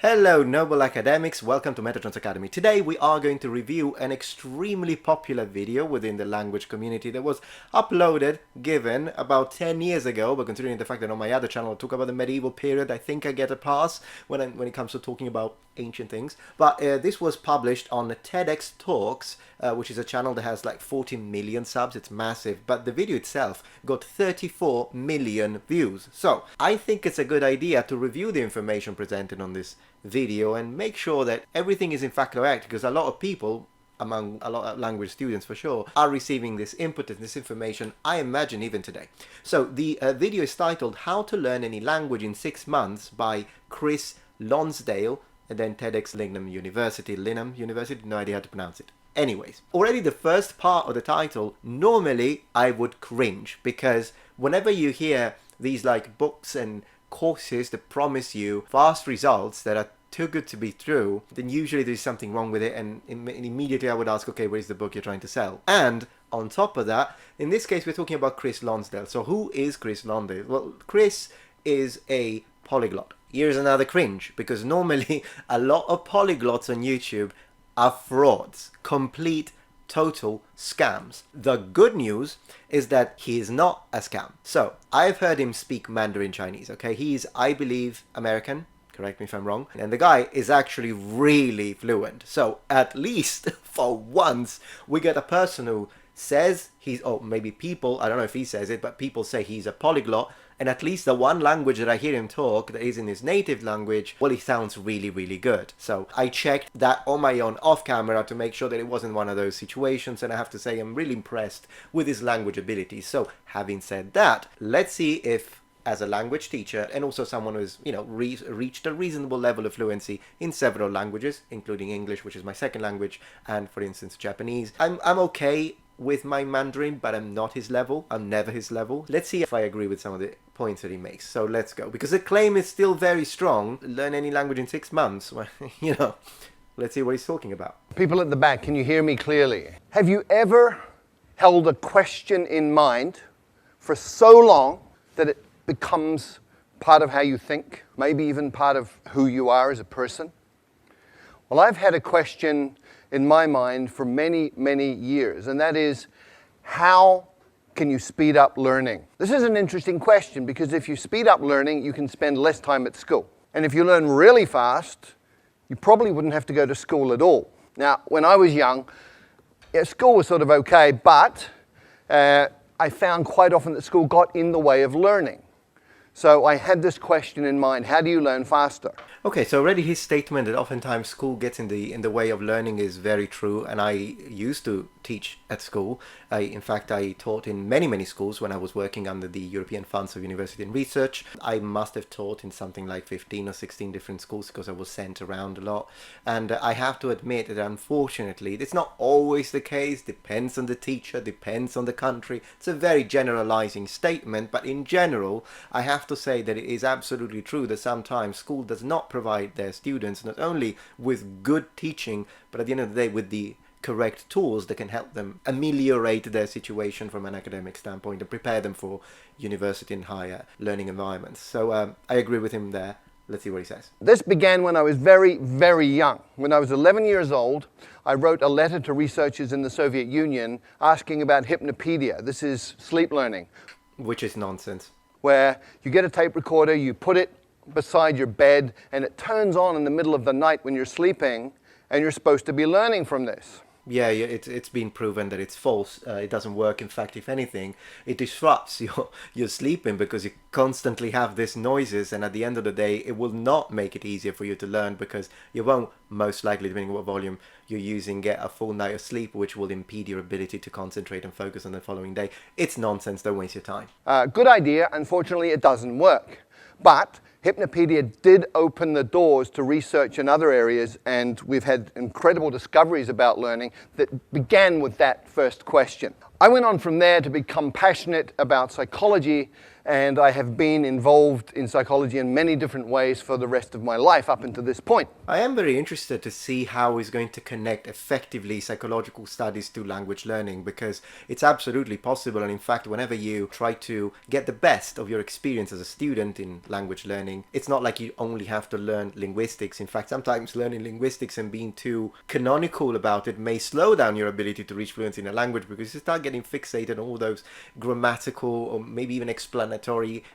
Hello noble academics, welcome to Metatrons Academy. Today we are going to review an extremely popular video within the language community that was uploaded, given about 10 years ago, but considering the fact that on my other channel I talk about the medieval period, I think I get a pass when it comes to talking about ancient things. But this was published on TEDx Talks, which is a channel that has like 40 million subs. It's massive, but the video itself got 34 million views. So I think it's a good idea to review the information presented on this video and make sure that everything is in fact correct, because a lot of people, among a lot of language students for sure, are receiving this input and this information, I imagine, even today. So the video is titled How to Learn Any Language in 6 Months by Chris Lonsdale, and then TEDx Lingham University, no idea how to pronounce it. Anyways, already the first part of the title, normally I would cringe, because whenever you hear these like books and courses that promise you fast results that are too good to be true, then usually there's something wrong with it, and immediately I would ask, okay, where's the book you're trying to sell? And on top of that, in this case we're talking about Chris Lonsdale. So who is Chris Lonsdale? Well, Chris is a polyglot. Here's another cringe, because normally a lot of polyglots on YouTube are frauds, complete total scams. The good news is that he is not a scam. So I've heard him speak Mandarin Chinese, okay? He's, I believe, American, correct me if I'm wrong, and the guy is actually really fluent. So at least for once we get a person who says he's, or maybe people, I don't know if he says it, but people say he's a polyglot, and at least the one language that I hear him talk that is in his native language, well, he sounds really, really good. So I checked that on my own off camera to make sure that it wasn't one of those situations, and I have to say I'm really impressed with his language abilities. So having said that, let's see if, as a language teacher and also someone who's, you know, reached a reasonable level of fluency in several languages, including English, which is my second language, and for instance Japanese, I'm okay with my Mandarin, but I'm not his level. I'm never his level. Let's see if I agree with some of the points that he makes. So let's go, because the claim is still very strong. Learn any language in 6 months. Well, you know, let's see what he's talking about. People at the back, can you hear me clearly? Have you ever held a question in mind for so long that it becomes part of how you think, maybe even part of who you are as a person? Well, I've had a question in my mind for many, many years, and that is, how can you speed up learning? This is an interesting question, because if you speed up learning, you can spend less time at school. And if you learn really fast, you probably wouldn't have to go to school at all. Now, when I was young, school was sort of okay, but I found quite often that school got in the way of learning. So I had this question in mind: how do you learn faster? Okay, so already his statement that oftentimes school gets in the way of learning is very true, and I used to teach at school. In fact, I taught in many schools when I was working under the European Funds of University and Research. I must have taught in something like 15 or 16 different schools, because I was sent around a lot. And I have to admit that unfortunately, it's not always the case, depends on the teacher, depends on the country. It's a very generalizing statement, but in general, I have to say that it is absolutely true that sometimes school does not provide their students not only with good teaching, but at the end of the day with the correct tools that can help them ameliorate their situation from an academic standpoint and prepare them for university and higher learning environments. So I agree with him there. Let's see what he says. This began when I was very, very young. When I was 11 years old, I wrote a letter to researchers in the Soviet Union asking about hypnopedia. This is sleep learning. Which is nonsense. Where you get a tape recorder, you put it beside your bed, and it turns on in the middle of the night when you're sleeping, and you're supposed to be learning from this. Yeah, it's been proven that it's false. It doesn't work. In fact, if anything, it disrupts your sleeping, because you constantly have these noises, and at the end of the day, it will not make it easier for you to learn, because you won't, most likely, depending on what volume you're using, get a full night of sleep, which will impede your ability to concentrate and focus on the following day. It's nonsense. Don't waste your time. Good idea. Unfortunately, it doesn't work. But hypnopedia did open the doors to research in other areas, and we've had incredible discoveries about learning that began with that first question. I went on from there to become passionate about psychology, and I have been involved in psychology in many different ways for the rest of my life up until this point. I am very interested to see how he's going to connect effectively psychological studies to language learning, because it's absolutely possible. And in fact, whenever you try to get the best of your experience as a student in language learning, it's not like you only have to learn linguistics. In fact, sometimes learning linguistics and being too canonical about it may slow down your ability to reach fluency in a language, because you start getting fixated on all those grammatical or maybe even explanatory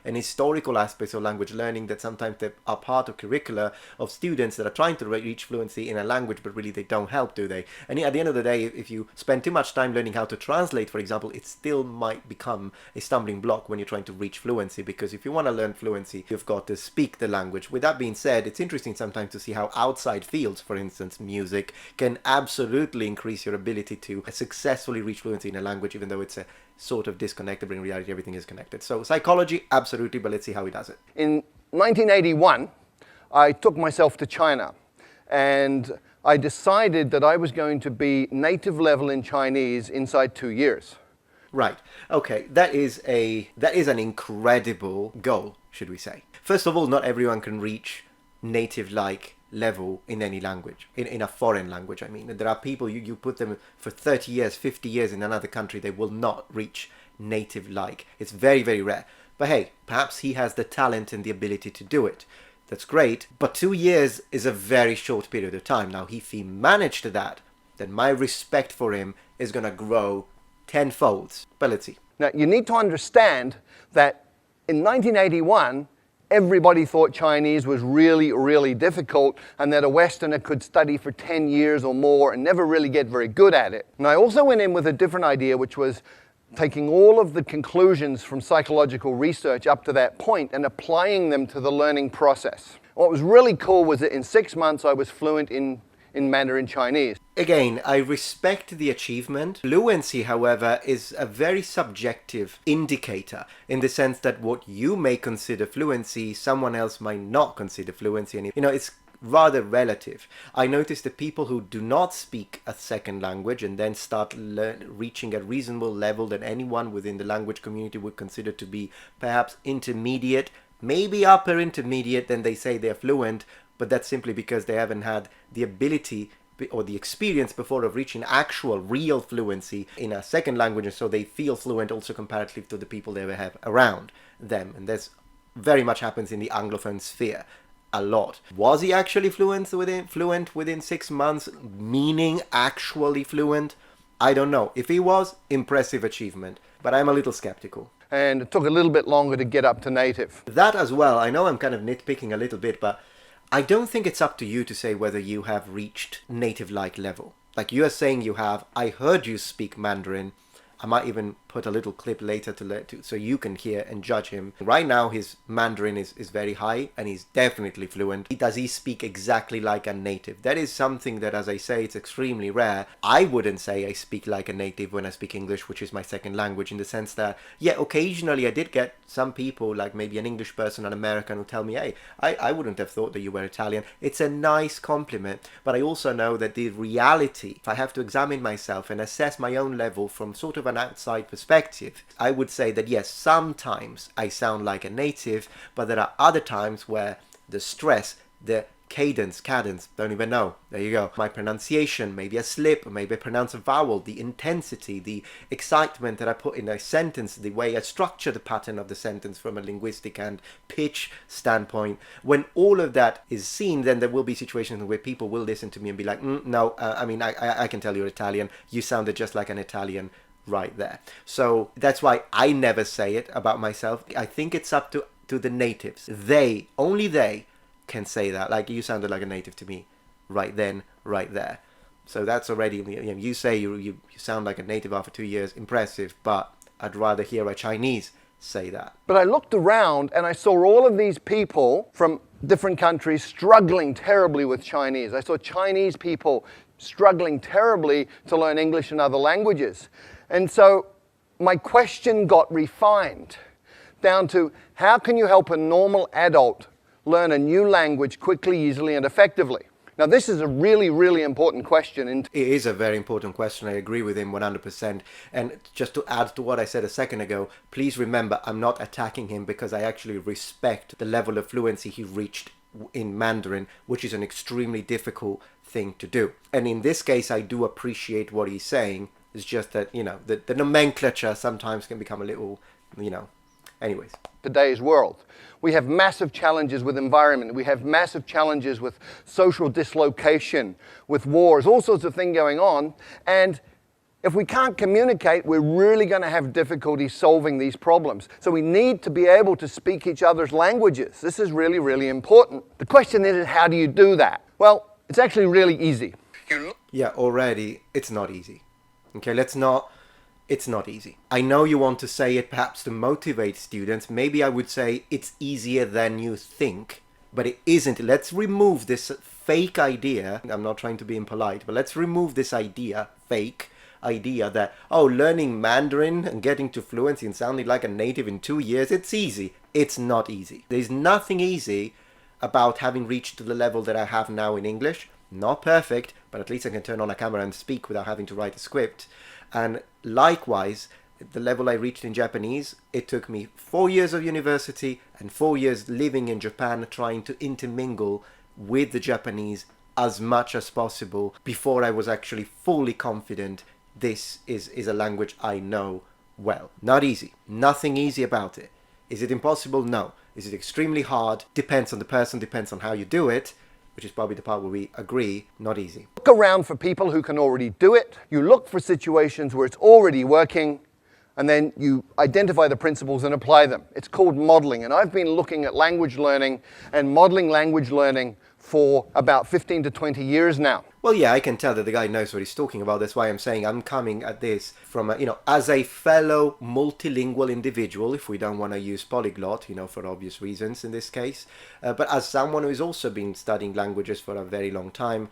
and historical aspects of language learning that sometimes are part of curricula of students that are trying to reach fluency in a language, but really they don't help, do they? And at the end of the day, if you spend too much time learning how to translate, for example, it still might become a stumbling block when you're trying to reach fluency, because if you want to learn fluency, you've got to speak the language. With that being said, it's interesting sometimes to see how outside fields, for instance, music, can absolutely increase your ability to successfully reach fluency in a language, even though it's a sort of disconnected, but in reality everything is connected. So psychology, absolutely, but let's see how he does it. In 1981, I took myself to China, and I decided that I was going to be native level in Chinese inside 2 years. Right. Okay. That is an incredible goal, should we say. First of all, not everyone can reach native-like level in any language, in a foreign language. I mean, there are people, you put them for 30 years, 50 years in another country, they will not reach native-like. It's very, very rare. But hey, perhaps he has the talent and the ability to do it. That's great. But 2 years is a very short period of time. Now, if he managed that, then my respect for him is going to grow tenfold. But let's see. Now, you need to understand that in 1981, everybody thought Chinese was really, really difficult, and that a Westerner could study for 10 years or more and never really get very good at it. And I also went in with a different idea, which was taking all of the conclusions from psychological research up to that point and applying them to the learning process. What was really cool was that in 6 months I was fluent in Mandarin Chinese. Again, I respect the achievement. Fluency, however, is a very subjective indicator, in the sense that what you may consider fluency, someone else might not consider fluency. And it's rather relative. I noticed that people who do not speak a second language and then start reaching a reasonable level that anyone within the language community would consider to be perhaps intermediate, maybe upper intermediate, then they say they're fluent, but that's simply because they haven't had the ability or the experience before of reaching actual real fluency in a second language, and so they feel fluent also comparatively to the people they have around them. And this very much happens in the Anglophone sphere a lot. Was he actually fluent within 6 months, meaning actually fluent? I don't know. If he was, impressive achievement, but I'm a little skeptical. And it took a little bit longer to get up to native. That as well. I know I'm kind of nitpicking a little bit, but I don't think it's up to you to say whether you have reached native-like level. Like you are saying you have. I heard you speak Mandarin. I might even put a little clip later so you can hear and judge him. Right now his Mandarin is very high and he's definitely fluent. Does he speak exactly like a native? That is something that, as I say, it's extremely rare. I wouldn't say I speak like a native when I speak English, which is my second language, in the sense that, yeah, occasionally I did get some people, like maybe an English person, an American, who tell me, hey, I wouldn't have thought that you were Italian. It's a nice compliment, but I also know that the reality, if I have to examine myself and assess my own level from sort of an outside perspective, I would say that yes, sometimes I sound like a native, but there are other times where the stress, the cadence, don't even know. There you go. My pronunciation, maybe a slip, maybe I pronounce a vowel, the intensity, the excitement that I put in a sentence, the way I structure the pattern of the sentence from a linguistic and pitch standpoint. When all of that is seen, then there will be situations where people will listen to me and be like, no, I can tell you're Italian. You sounded just like an Italian right there. So that's why I never say it about myself. I think it's up to the natives. Only they can say that, like, you sounded like a native to me right then, right there. So that's already, you say you sound like a native after 2 years, impressive, but I'd rather hear a Chinese say that. But I looked around and I saw all of these people from different countries struggling terribly with Chinese. I saw Chinese people struggling terribly to learn English and other languages. And so my question got refined down to, how can you help a normal adult learn a new language quickly, easily, and effectively? Now, this is a really, really important question. It is a very important question. I agree with him 100%. And just to add to what I said a second ago, please remember, I'm not attacking him because I actually respect the level of fluency he reached in Mandarin, which is an extremely difficult thing to do. And in this case, I do appreciate what he's saying. It's just that, you know, the nomenclature sometimes can become a little, you know, anyways. Today's world. We have massive challenges with environment. We have massive challenges with social dislocation, with wars, all sorts of things going on. And if we can't communicate, we're really going to have difficulty solving these problems. So we need to be able to speak each other's languages. This is really, really important. The question is, how do you do that? Well, it's actually really easy. Yeah, already it's not easy. Okay, it's not easy. I know you want to say it perhaps to motivate students. Maybe I would say it's easier than you think, but it isn't. Let's remove this fake idea. I'm not trying to be impolite, but let's remove this fake idea that, oh, learning Mandarin and getting to fluency and sounding like a native in 2 years, it's easy. It's not easy. There's nothing easy about having reached to the level that I have now in English. Not perfect, but at least I can turn on a camera and speak without having to write a script. And likewise, the level I reached in Japanese, it took me 4 years of university and 4 years living in Japan trying to intermingle with the Japanese as much as possible before I was actually fully confident this is a language I know well. Not easy. Nothing easy about it. Is it impossible? No. Is it extremely hard? Depends on the person, depends on how you do it, which is probably the part where we agree, not easy. Look around for people who can already do it. You look for situations where it's already working, and then you identify the principles and apply them. It's called modeling, and I've been looking at language learning and modeling language learning for about 15 to 20 years now. Well, yeah, I can tell that the guy knows what he's talking about. That's why I'm saying I'm coming at this from, as a fellow multilingual individual, if we don't want to use polyglot, for obvious reasons in this case. But as someone who has also been studying languages for a very long time,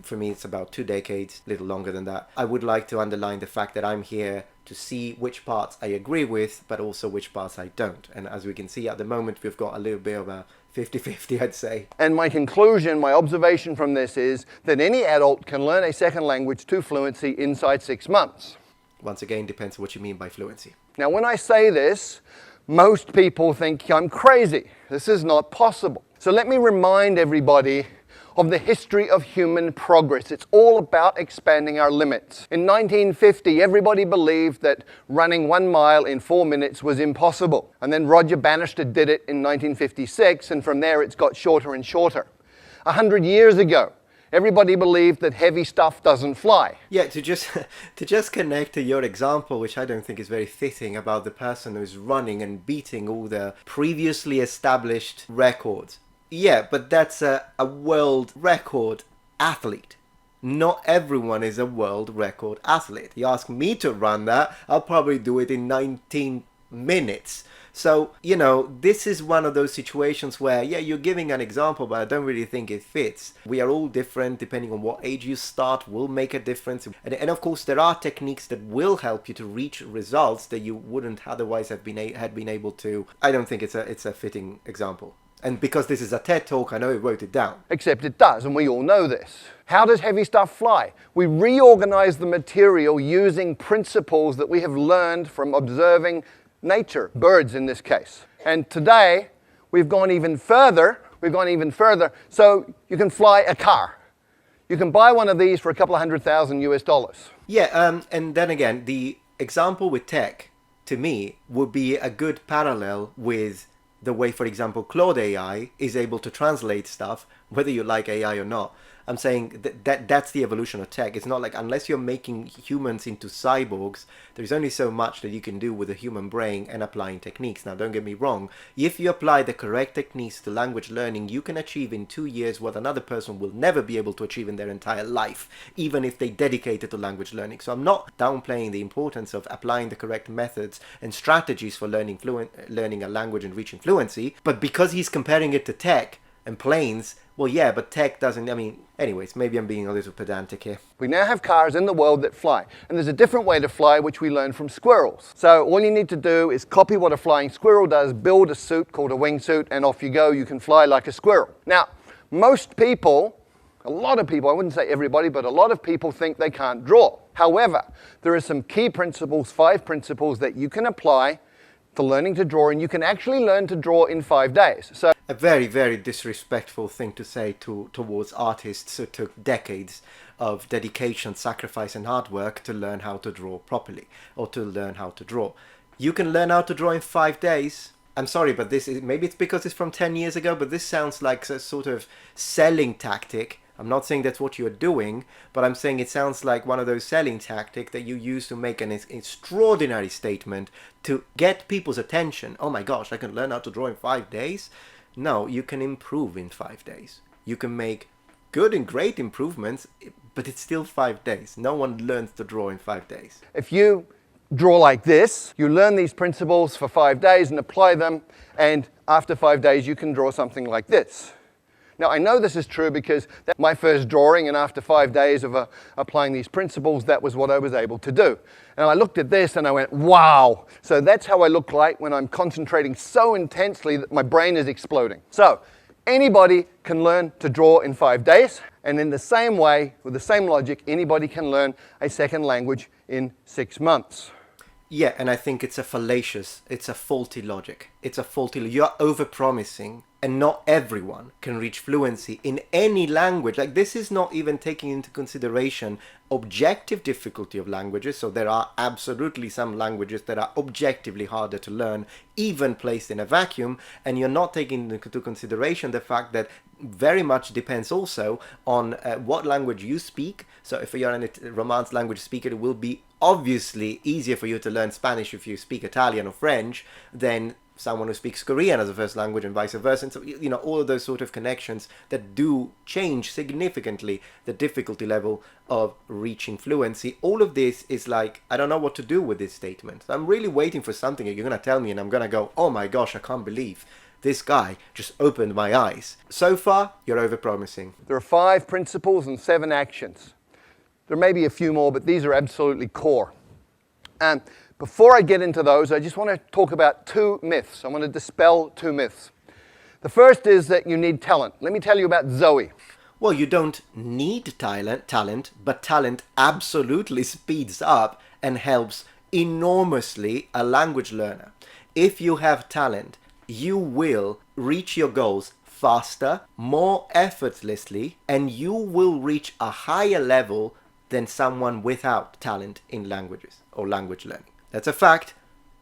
for me, it's about 2 decades, a little longer than that. I would like to underline the fact that I'm here to see which parts I agree with, but also which parts I don't. And as we can see at the moment, we've got a little bit of a 50-50, I'd say. And my conclusion, my observation from this is that any adult can learn a second language to fluency inside 6 months. Once again, depends on what you mean by fluency. Now, when I say this, most people think I'm crazy. This is not possible. So let me remind everybody of the history of human progress. It's all about expanding our limits. In 1950, everybody believed that running 1 mile in 4 minutes was impossible. And then Roger Bannister did it in 1956, and from there it's got shorter and shorter. 100 years ago, everybody believed that heavy stuff doesn't fly. Yeah, to just connect to your example, which I don't think is very fitting, about the person who's running and beating all the previously established records. Yeah, but that's a world record athlete. Not everyone is a world record athlete. You ask me to run that, I'll probably do it in 19 minutes. So, this is one of those situations where, yeah, you're giving an example, but I don't really think it fits. We are all different. Depending on what age you start will make a difference. And of course, there are techniques that will help you to reach results that you wouldn't otherwise have been able to. I don't think it's a fitting example. And because this is a TED Talk, I know he wrote it down. Except it does, and we all know this. How does heavy stuff fly? We reorganize the material using principles that we have learned from observing nature, birds in this case. And today, we've gone even further. So you can fly a car. You can buy one of these for a couple of $100,000 US. Yeah, and then again, the example with tech, to me, would be a good parallel with the way, for example, Claude AI is able to translate stuff, whether you like AI or not. I'm saying that's the evolution of tech. It's not like, unless you're making humans into cyborgs, there's only so much that you can do with a human brain and applying techniques. Now, don't get me wrong. If you apply the correct techniques to language learning, you can achieve in 2 years what another person will never be able to achieve in their entire life, even if they dedicate it to language learning. So I'm not downplaying the importance of applying the correct methods and strategies for learning a language and reaching fluency. But because he's comparing it to tech and planes, well, yeah, but tech doesn't, anyways, maybe I'm being a little pedantic here. We now have cars in the world that fly. And there's a different way to fly, which we learned from squirrels. So all you need to do is copy what a flying squirrel does, build a suit called a wingsuit, and off you go. You can fly like a squirrel. Now, most people A lot of people, I wouldn't say everybody, but a lot of people think they can't draw. However, there are some key principles, 5 principles that you can apply to learning to draw, and you can actually learn to draw in 5 days. So a very, very disrespectful thing to say towards artists who took decades of dedication, sacrifice and hard work to learn how to draw properly, or to learn how to draw. You can learn how to draw in 5 days. I'm sorry, but this is, maybe it's because it's from 10 years ago, but this sounds like a sort of selling tactic. I'm not saying that's what you're doing, but I'm saying it sounds like one of those selling tactics that you use to make an extraordinary statement to get people's attention. Oh my gosh, I can learn how to draw in 5 days? No, you can improve in 5 days. You can make good and great improvements, but it's still 5 days. No one learns to draw in 5 days. if you draw like this, you learn these principles for 5 days and apply them, and after 5 days you can draw something like this. Now, I know this is true because that's my first drawing, and after 5 days of applying these principles, that was what I was able to do. And I looked at this and I went, wow. So that's how I look like when I'm concentrating so intensely that my brain is exploding. So anybody can learn to draw in 5 days. And in the same way, with the same logic, anybody can learn a second language in 6 months. Yeah, and I think it's a faulty logic. You're over-promising, and not everyone can reach fluency in any language. Like, this is not even taking into consideration objective difficulty of languages. So there are absolutely some languages that are objectively harder to learn, even placed in a vacuum. And you're not taking into consideration the fact that very much depends also on what language you speak. So if you're a Romance language speaker, it will be obviously easier for you to learn Spanish if you speak Italian or French than someone who speaks Korean as a first language, and vice versa. And so, you know, all of those sort of connections that do change significantly the difficulty level of reaching fluency. All of this is like, I don't know what to do with this statement. I'm really waiting for something that you're going to tell me, and I'm going to go, oh my gosh, I can't believe this guy just opened my eyes. So far, you're over-promising. There are 5 principles and 7 actions. There may be a few more, but these are absolutely core. And before I get into those, I just want to talk about 2 myths. I want to dispel 2 myths. The first is that you need talent. Let me tell you about Zoe. Well, you don't need talent, but talent absolutely speeds up and helps enormously a language learner. If you have talent, you will reach your goals faster, more effortlessly, and you will reach a higher level than someone without talent in languages or language learning. That's a fact.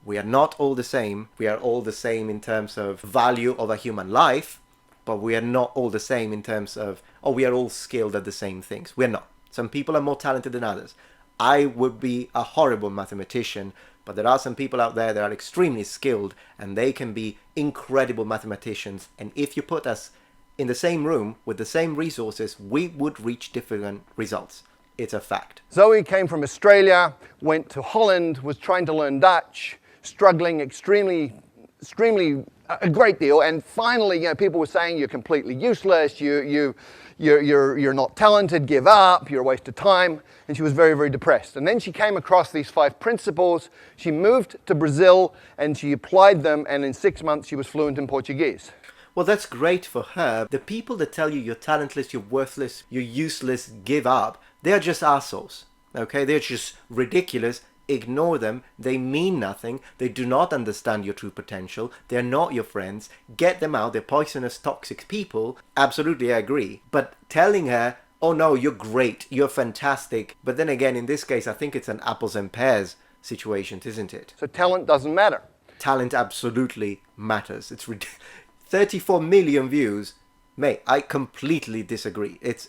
We are not all the same. We are all the same in terms of value of a human life, but we are not all the same in terms of, oh, we are all skilled at the same things. We're not. Some people are more talented than others. I would be a horrible mathematician, but there are some people out there that are extremely skilled, and they can be incredible mathematicians. And if you put us in the same room with the same resources, we would reach different results. It's a fact. Zoe came from Australia, went to Holland, was trying to learn Dutch, struggling extremely a great deal, and finally, you know, people were saying you're completely useless, you're not talented, give up, you're a waste of time, and she was very, very depressed. And then she came across these 5 principles. She moved to Brazil and she applied them, and in 6 months she was fluent in Portuguese. Well, that's great for her. The people that tell you you're talentless, you're worthless, you're useless, give up, they're just assholes, okay? They're just ridiculous. Ignore them. They mean nothing. They do not understand your true potential. They're not your friends. Get them out. They're poisonous, toxic people. Absolutely, I agree. But telling her, oh no, you're great, you're fantastic. But then again, in this case, I think it's an apples and pears situation, isn't it? So talent doesn't matter. Talent absolutely matters. It's 34 million views. Mate, I completely disagree. It's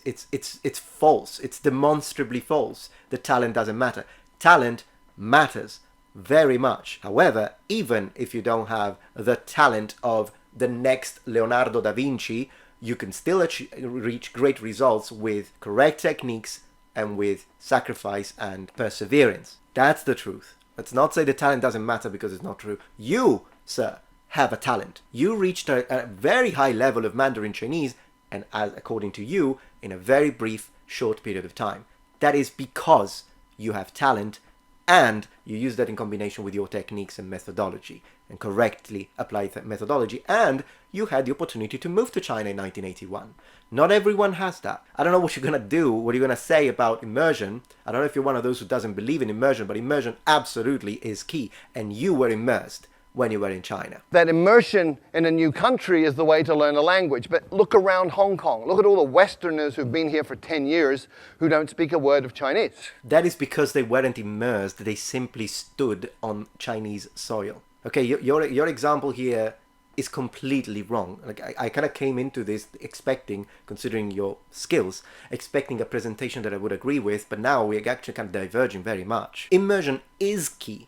false. It's demonstrably false. The talent doesn't matter. Talent matters very much. However, even if you don't have the talent of the next Leonardo da Vinci, you can still reach great results with correct techniques and with sacrifice and perseverance. That's the truth. Let's not say the talent doesn't matter, because it's not true. You, sir, have a talent. You reached a very high level of Mandarin Chinese, and as according to you, in a very brief, short period of time. That is because you have talent and you use that in combination with your techniques and methodology, and correctly apply that methodology, and you had the opportunity to move to China in 1981. Not everyone has that. I don't know what you're going to do, what you're going to say about immersion. I don't know if you're one of those who doesn't believe in immersion, but immersion absolutely is key, and you were immersed when you were in China. That immersion in a new country is the way to learn a language. But look around Hong Kong. Look at all the Westerners who've been here for 10 years who don't speak a word of Chinese. That is because they weren't immersed. They simply stood on Chinese soil. Okay, your example here is completely wrong. Like I kind of came into this expecting, considering your skills, expecting a presentation that I would agree with, but now we're actually kind of diverging very much. Immersion is key.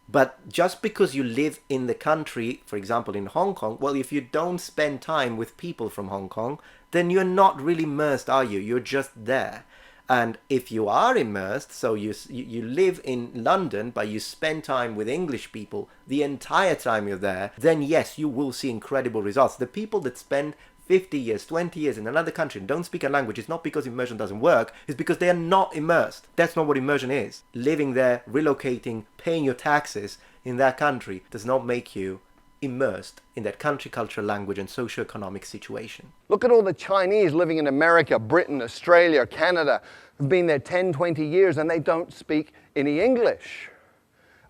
But just because you live in the country, for example in Hong Kong, well, if you don't spend time with people from Hong Kong, then you're not really immersed, are you? You're just there. And if you are immersed, so you live in London, but you spend time with English people the entire time you're there, then yes, you will see incredible results. The people that spend 50 years, 20 years in another country and don't speak a language, it's not because immersion doesn't work, it's because they are not immersed. That's not what immersion is. Living there, relocating, paying your taxes in that country does not make you immersed in that country, culture, language, and socio-economic situation. Look at all the Chinese living in America, Britain, Australia, Canada, who've been there 10, 20 years and they don't speak any English.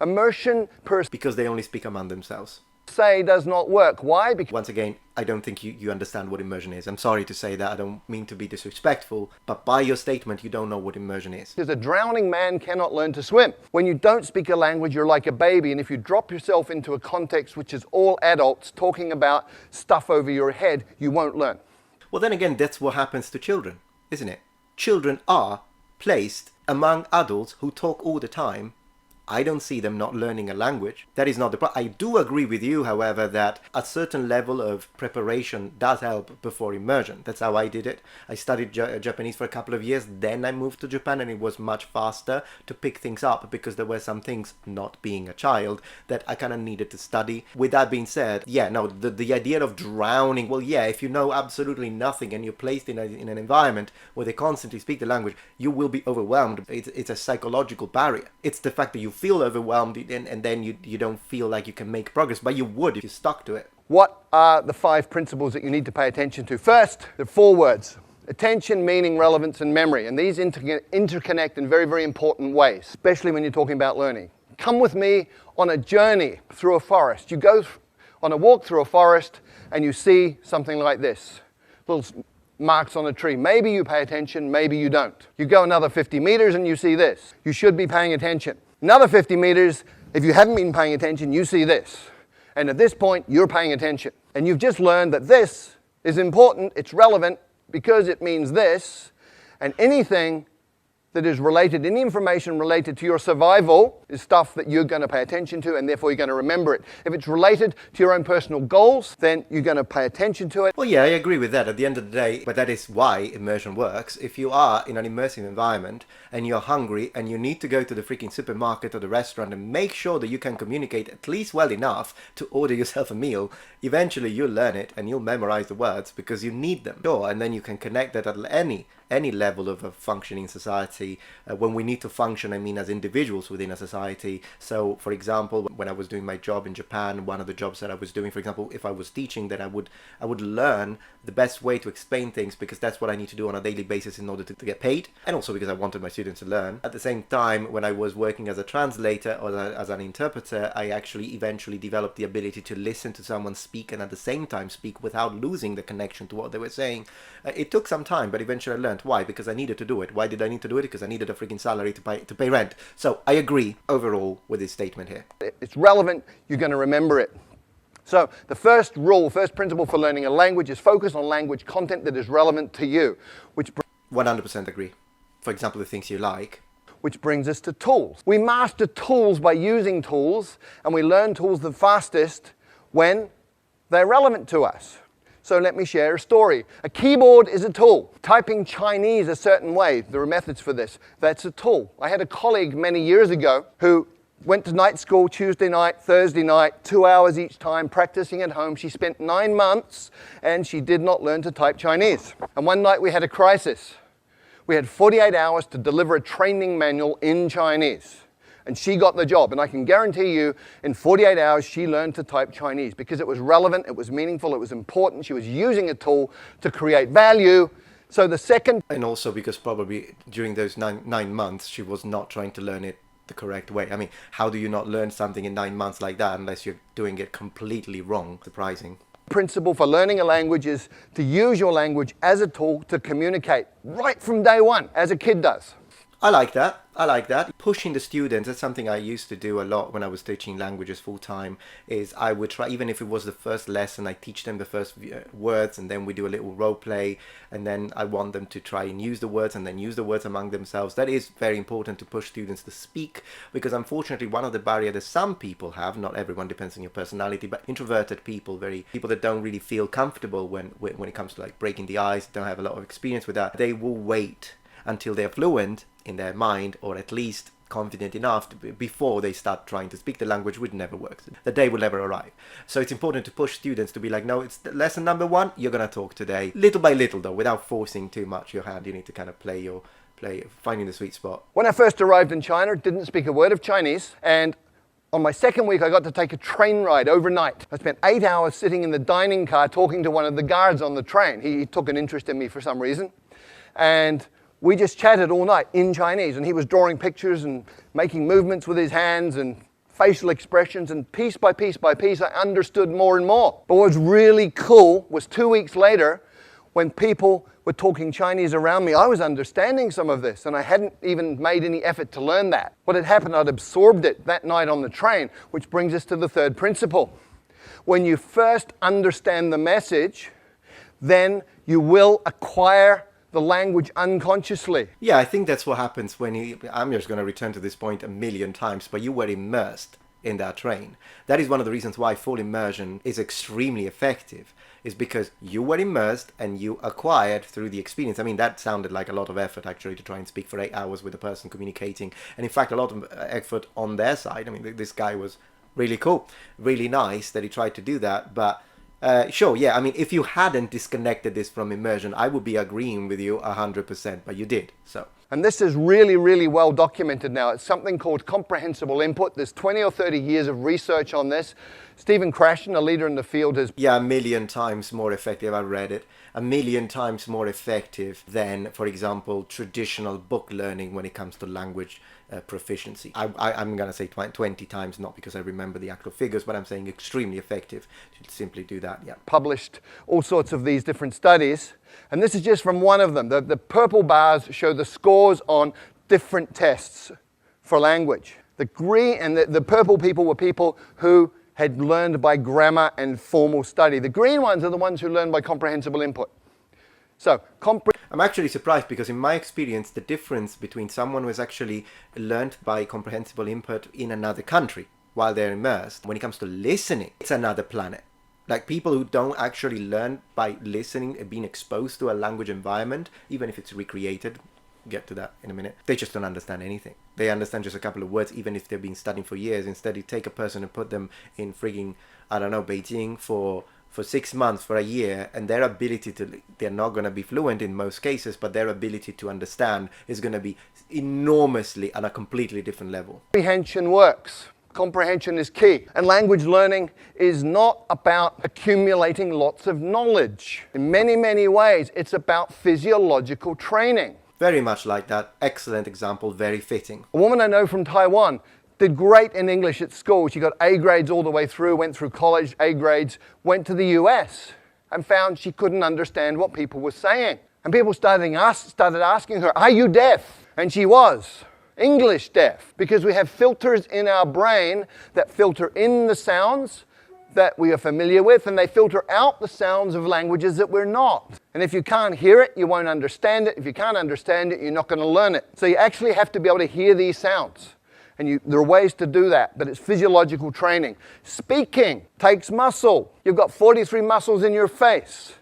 Immersion per Because they only speak among themselves. se does not work. Why? Because Once again, I don't think you understand what immersion is. I'm sorry to say that. I don't mean to be disrespectful, but by your statement, you don't know what immersion is. a drowning man cannot learn to swim. When you don't speak a language, you're like a baby. And if you drop yourself into a context which is all adults talking about stuff over your head, you won't learn. Well, then again, that's what happens to children, isn't it? Children are placed among adults who talk all the time. I don't see them not learning a language. That is not the problem. I do agree with you, however, that a certain level of preparation does help before immersion. That's how I did it. I studied Japanese for a couple of years, then I moved to Japan, and it was much faster to pick things up because there were some things, not being a child, that I kind of needed to study. With that being said, yeah, no, the idea of drowning, well, yeah, if you know absolutely nothing and you're placed in an environment where they constantly speak the language, you will be overwhelmed. It's a psychological barrier. It's the fact that you feel overwhelmed and then you don't feel like you can make progress, but you would if you stuck to it. What are the 5 principles that you need to pay attention to? First, the 4 words: attention, meaning, relevance, and memory. And these interconnect in very, very important ways, especially when you're talking about learning. Come with me on a journey through a forest. You go on a walk through a forest and you see something like this. Little marks on a tree. Maybe you pay attention, maybe you don't. You go another 50 meters and you see this. You should be paying attention. Another 50 meters, if you haven't been paying attention, you see this. And at this point, you're paying attention. And you've just learned that this is important, it's relevant, because it means this. And anything that is related, any information related to your survival is stuff that you're going to pay attention to, and therefore you're going to remember it. If it's related to your own personal goals, then you're going to pay attention to it. Well, yeah, I agree with that at the end of the day, but that is why immersion works. If you are in an immersive environment and you're hungry and you need to go to the freaking supermarket or the restaurant and make sure that you can communicate at least well enough to order yourself a meal, eventually you'll learn it and you'll memorize the words because you need them. Sure, and then you can connect that at any level of a functioning society. When we need to function, I mean as individuals within a society. So, for example, when I was doing my job in Japan, one of the jobs that I was doing, for example, if I was teaching, then I would learn the best way to explain things because that's what I need to do on a daily basis in order to get paid, and also because I wanted my students to learn. At the same time, when I was working as a translator or as an interpreter, I actually eventually developed the ability to listen to someone speak and at the same time speak without losing the connection to what they were saying. It took some time, but eventually I learned. Why? Because I needed to do it. Why did I need to do it? Because I needed a freaking salary to pay rent. So I agree overall with this statement here. It's relevant, you're going to remember it. So the first rule, first principle for learning a language is focus on language content that is relevant to you, which 100% agree. For example, the things you like. Which brings us to tools. We master tools by using tools, and we learn tools the fastest when they're relevant to us. So let me share a story. A keyboard is a tool. Typing Chinese a certain way, there are methods for this. That's a tool. I had a colleague many years ago who went to night school Tuesday night, Thursday night, 2 hours each time, practicing at home. She spent 9 months and she did not learn to type Chinese. And one night we had a crisis. We had 48 hours to deliver a training manual in Chinese. And she got the job. And I can guarantee you, in 48 hours, she learned to type Chinese because it was relevant, it was meaningful, it was important. She was using a tool to create value. So the second... And also because probably during those nine months, she was not trying to learn it the correct way. I mean, how do you not learn something in 9 months like that unless you're doing it completely wrong? Surprising. Principle for learning a language is to use your language as a tool to communicate right from day one, as a kid does. I like that. I like that. Pushing the students, that's something I used to do a lot when I was teaching languages full time, is I would try, even if it was the first lesson, I teach them the first words and then we do a little role play and then I want them to try and use the words and then use the words among themselves. That is very important to push students to speak, because unfortunately one of the barriers that some people have, not everyone, depends on your personality, but introverted people, people that don't really feel comfortable when it comes to like breaking the ice, don't have a lot of experience with that, they will wait until they're fluent in their mind, or at least confident enough before they start trying to speak the language, which never works. The day will never arrive. So it's important to push students to be like, no, it's lesson number 1, you're going to talk today. Little by little though, without forcing too much your hand. You need to kind of play finding the sweet spot. When I first arrived in China, didn't speak a word of Chinese, and on my second week I got to take a train ride overnight. I spent 8 hours sitting in the dining car talking to one of the guards on the train. He took an interest in me for some reason, and we just chatted all night in Chinese, and he was drawing pictures and making movements with his hands and facial expressions, and piece by piece by piece I understood more and more. But what was really cool was 2 weeks later, when people were talking Chinese around me, I was understanding some of this, and I hadn't even made any effort to learn that. What had happened, I'd absorbed it that night on the train, which brings us to the third principle. When you first understand the message, then you will acquire the language unconsciously. Yeah, I think that's what happens when I'm just going to return to this point a million times, but you were immersed in that train. That is one of the reasons why full immersion is extremely effective, is because you were immersed and you acquired through the experience. I mean, that sounded like a lot of effort actually to try and speak for 8 hours with a person communicating. And in fact, a lot of effort on their side. I mean, this guy was really cool, really nice that he tried to do that, but sure, yeah, I mean, if you hadn't disconnected this from immersion, I would be agreeing with you 100%, but you did, so. And this is really, really well documented now. It's something called comprehensible input. There's 20 or 30 years of research on this. Stephen Krashen, a leader in the field, has... Yeah, 1,000,000 times more effective, I read it. 1,000,000 times more effective than, for example, traditional book learning when it comes to language proficiency. I'm going to say 20 times, not because I remember the actual figures, but I'm saying extremely effective to simply do that, yeah. Published all sorts of these different studies, and this is just from one of them. The purple bars show the scores on different tests for language. The green and the purple people were people who had learned by grammar and formal study. The green ones are the ones who learned by comprehensible input. So, I'm actually surprised, because in my experience, the difference between someone who has actually learned by comprehensible input in another country while they're immersed, when it comes to listening, it's another planet. Like people who don't actually learn by listening and being exposed to a language environment, even if it's recreated, get to that in a minute, they just don't understand anything. They understand just a couple of words, even if they've been studying for years. Instead, you take a person and put them in frigging, I don't know, Beijing for 6 months, for a year, and their ability to, they're not going to be fluent in most cases, but their ability to understand is going to be enormously on a completely different level. Comprehension works. Comprehension is key. And language learning is not about accumulating lots of knowledge. In many, many ways, it's about physiological training. Very much like that. Excellent example, very fitting. A woman I know from Taiwan did great in English at school. She got A grades all the way through, went through college, A grades, went to the US and found she couldn't understand what people were saying. And people started asking her, "Are you deaf?" And she was English deaf, because we have filters in our brain that filter in the sounds that we are familiar with, and they filter out the sounds of languages that we're not. And if you can't hear it, you won't understand it. If you can't understand it, you're not going to learn it. So you actually have to be able to hear these sounds. And there are ways to do that, but it's physiological training. Speaking takes muscle. You've got 43 muscles in your face.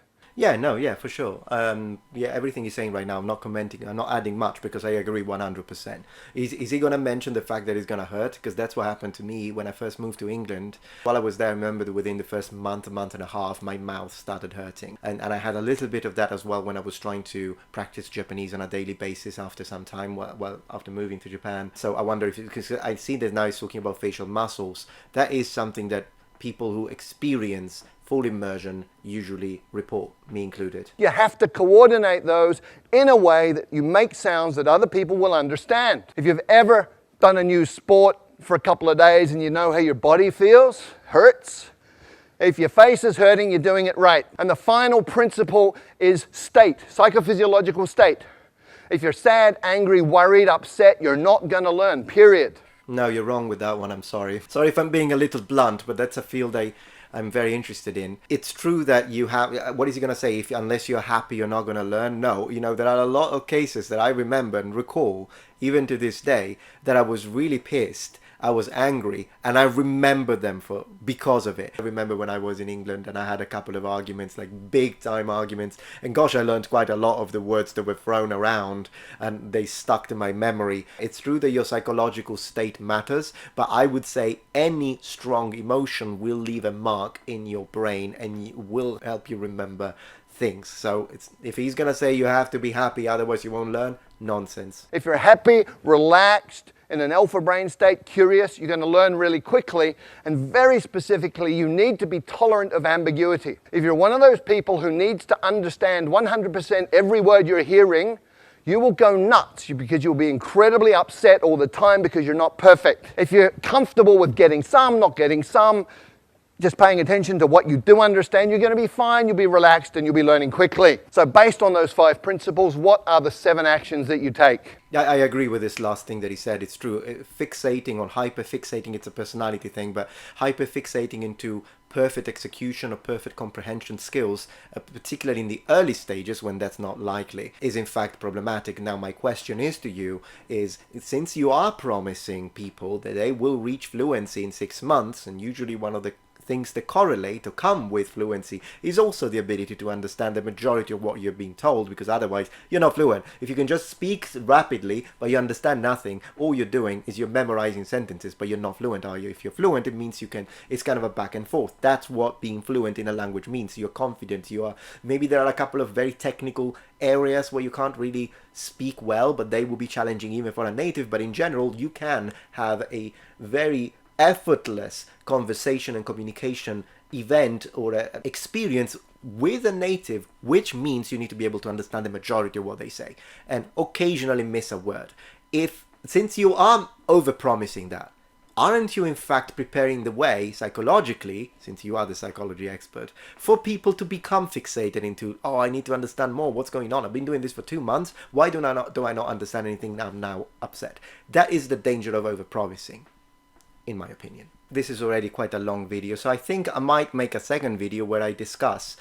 Yeah, no, yeah, for sure. Yeah, everything you're saying right now, I'm not commenting, I'm not adding much because I agree 100%. Is he going to mention the fact that it's going to hurt? Because that's what happened to me when I first moved to England. While I was there, I remember that within the first month, a month and a half, my mouth started hurting. And I had a little bit of that as well when I was trying to practice Japanese on a daily basis after some time, well, after moving to Japan. So I wonder if, because I see that now he's talking about facial muscles, that is something that people who experience full immersion usually report, me included. You have to coordinate those in a way that you make sounds that other people will understand. If you've ever done a new sport for a couple of days and you know how your body feels, hurts, if your face is hurting, you're doing it right. And the final principle is state, psychophysiological state. If you're sad, angry, worried, upset, you're not going to learn, period. No, you're wrong with that one, I'm sorry. Sorry if I'm being a little blunt, but that's a field I'm very interested in. It's true that you have, what is he going to say? If unless you're happy, you're not going to learn? No, there are a lot of cases that I remember and recall, even to this day, that I was really pissed. I was angry, and I remember them because of it. I remember when I was in England and I had a couple of arguments, like big time arguments, and gosh, I learned quite a lot of the words that were thrown around and they stuck to my memory. It's true that your psychological state matters, but I would say any strong emotion will leave a mark in your brain and will help you remember things. So if he's gonna say you have to be happy, otherwise you won't learn, nonsense. If you're happy, relaxed, in an alpha brain state, curious, you're going to learn really quickly. And very specifically, you need to be tolerant of ambiguity. If you're one of those people who needs to understand 100% every word you're hearing, you will go nuts because you'll be incredibly upset all the time because you're not perfect. If you're comfortable with getting some, not getting some, just paying attention to what you do understand, you're going to be fine, you'll be relaxed, and you'll be learning quickly. So based on those 5 principles, what are the 7 actions that you take? Yeah, I agree with this last thing that he said. It's true. Fixating or hyperfixating, it's a personality thing, but hyperfixating into perfect execution or perfect comprehension skills, particularly in the early stages when that's not likely, is in fact problematic. Now, my question is to you is, since you are promising people that they will reach fluency in 6 months, and usually one of the things that correlate or come with fluency is also the ability to understand the majority of what you're being told, because otherwise you're not fluent. If you can just speak rapidly but you understand nothing, all you're doing is you're memorizing sentences, but you're not fluent, are you? If you're fluent, it means you can, it's kind of a back and forth. That's what being fluent in a language means. You're confident, you are, maybe there are a couple of very technical areas where you can't really speak well, but they will be challenging even for a native, but in general you can have a very effortless conversation and communication event or experience with a native, which means you need to be able to understand the majority of what they say and occasionally miss a word. Since you are over-promising that, aren't you in fact preparing the way psychologically, since you are the psychology expert, for people to become fixated into, oh, I need to understand more, what's going on? I've been doing this for 2 months, why do I not understand anything? I'm now upset. That is the danger of over-promising, in my opinion. This is already quite a long video, so I think I might make a second video where I discuss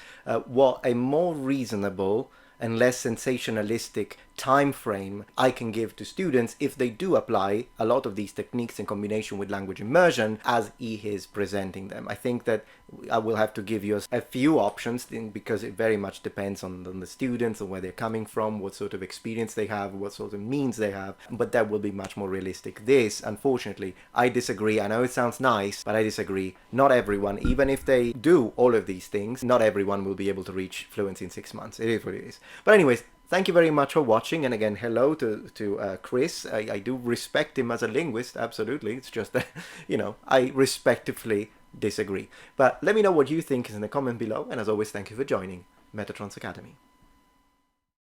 what a more reasonable and less sensationalistic time frame I can give to students if they do apply a lot of these techniques in combination with language immersion as he is presenting them. I think that I will have to give you a few options because it very much depends on the students and where they're coming from, what sort of experience they have, what sort of means they have, but that will be much more realistic. This, unfortunately, I disagree. I know it sounds nice, but I disagree. Not everyone, even if they do all of these things, not everyone will be able to reach fluency in 6 months. It is what it is. But anyways, thank you very much for watching, and again, hello to Chris. I do respect him as a linguist, absolutely. It's just that, I respectfully disagree. But let me know what you think in the comment below, and as always, thank you for joining Metatrons Academy.